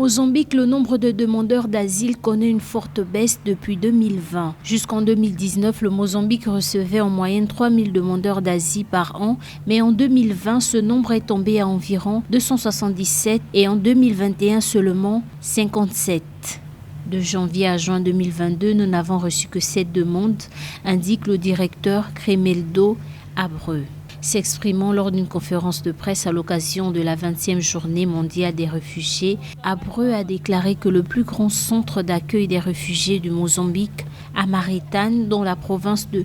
Mozambique, le nombre de demandeurs d'asile connaît une forte baisse depuis 2020. Jusqu'en 2019, le Mozambique recevait en moyenne 3000 demandeurs d'asile par an, mais en 2020, ce nombre est tombé à environ 277 et en 2021 seulement 57. De janvier à juin 2022, nous n'avons reçu que 7 demandes, indique le directeur Cremeldo Abreu. S'exprimant lors d'une conférence de presse à l'occasion de la 20e journée mondiale des réfugiés, Abreu a déclaré que le plus grand centre d'accueil des réfugiés du Mozambique, à Maritane, dans la province de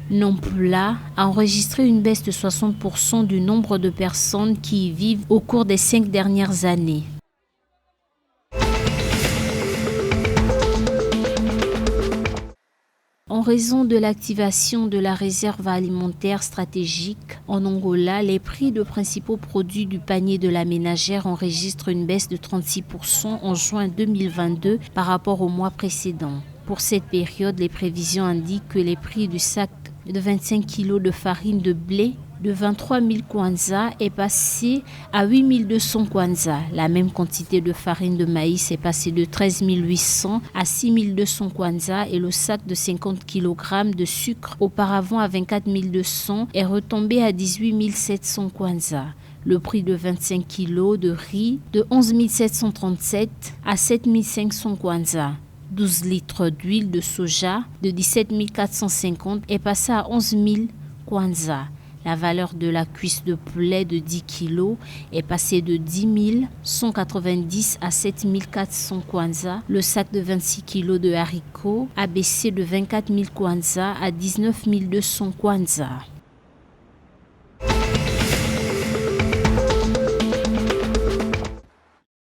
Nampula, a enregistré une baisse de 60% du nombre de personnes qui y vivent au cours des 5 dernières années. En raison de l'activation de la réserve alimentaire stratégique en Angola, les prix de principaux produits du panier de la ménagère enregistrent une baisse de 36% en juin 2022 par rapport au mois précédent. Pour cette période, les prévisions indiquent que les prix du sac de 25 kg de farine de blé de 23 000 kwanza est passé à 8 200 kwanza. La même quantité de farine de maïs est passée de 13 800 à 6 200 kwanza et le sac de 50 kg de sucre, auparavant à 24 200, est retombé à 18 700 kwanza. Le prix de 25 kg de riz de 11 737 à 7 500 kwanza. 12 litres d'huile de soja de 17 450 est passé à 11 000 kwanza. La valeur de la cuisse de poulet de 10 kg est passée de 10 190 à 7 400 kwanza. Le sac de 26 kg de haricots a baissé de 24 000 kwanza à 19 200 kwanza.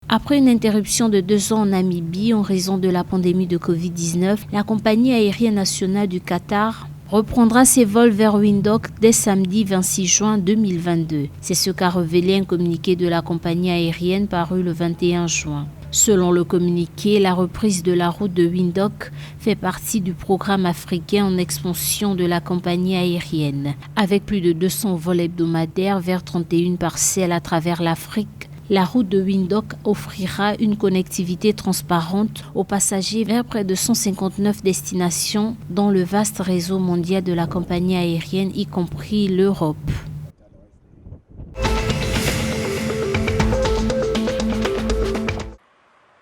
Après une interruption de 2 ans en Namibie en raison de la pandémie de Covid-19, la compagnie aérienne nationale du Qatar reprendra ses vols vers Windhoek dès samedi 26 juin 2022. C'est ce qu'a révélé un communiqué de la compagnie aérienne paru le 21 juin. Selon le communiqué, la reprise de la route de Windhoek fait partie du programme africain en expansion de la compagnie aérienne. Avec plus de 200 vols hebdomadaires vers 31 parcelles à travers l'Afrique, la route de Windhoek offrira une connectivité transparente aux passagers vers près de 159 destinations dans le vaste réseau mondial de la compagnie aérienne, y compris l'Europe.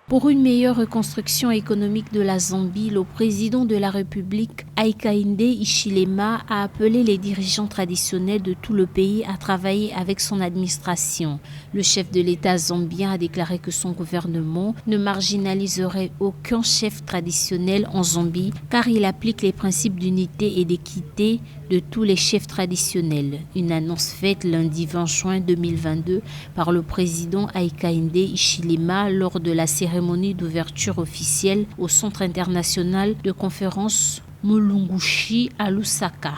Pour une meilleure reconstruction économique de la Zambie, le président de la République, Hakainde Hichilema, a appelé les dirigeants traditionnels de tout le pays à travailler avec son administration. Le chef de l'État zambien a déclaré que son gouvernement ne marginaliserait aucun chef traditionnel en Zambie car il applique les principes d'unité et d'équité de tous les chefs traditionnels. Une annonce faite lundi 20 juin 2022 par le président Hakainde Hichilema lors de la cérémonie d'ouverture officielle au Centre international de conférence Mulungushi à Lusaka.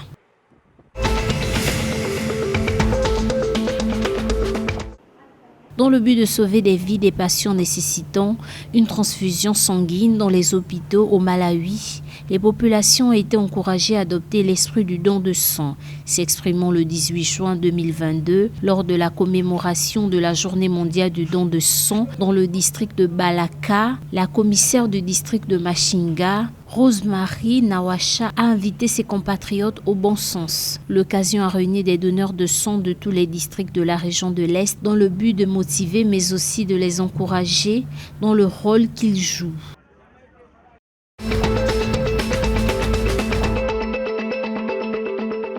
Dans le but de sauver des vies des patients nécessitant une transfusion sanguine dans les hôpitaux au Malawi, les populations ont été encouragées à adopter l'esprit du don de sang. S'exprimant le 18 juin 2022 lors de la commémoration de la Journée mondiale du don de sang dans le district de Balaka, la commissaire du district de Machinga, Rosemary Nawasha, a invité ses compatriotes au bon sens. L'occasion a réuni des donneurs de sang de tous les districts de la région de l'Est dans le but de motiver mais aussi de les encourager dans le rôle qu'ils jouent.